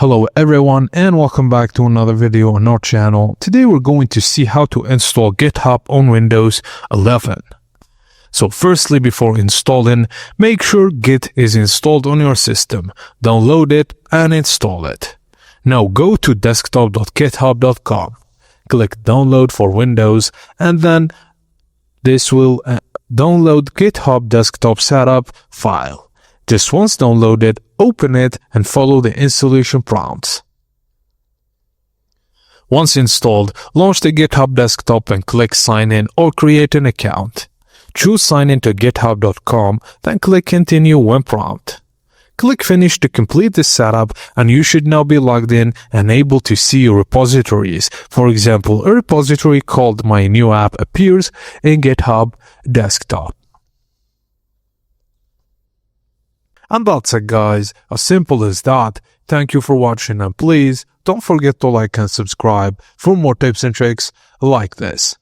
Hello everyone and welcome back to another video on our channel. Today we're going to see how to install GitHub on Windows 11. So firstly, before installing, make sure Git is installed on your system. Download it and install it. Now go to desktop.github.com. Click download for Windows and then this will download GitHub desktop setup file. Just once downloaded, open it and follow the installation prompts. Once installed, launch the GitHub desktop and click sign in or create an account. Choose sign in to github.com, then click continue when prompt. Click finish to complete the setup and you should now be logged in and able to see your repositories. For example, a repository called My New App appears in GitHub desktop. And that's it guys, as simple as that. Thank you for watching and please don't forget to like and subscribe for more tips and tricks like this.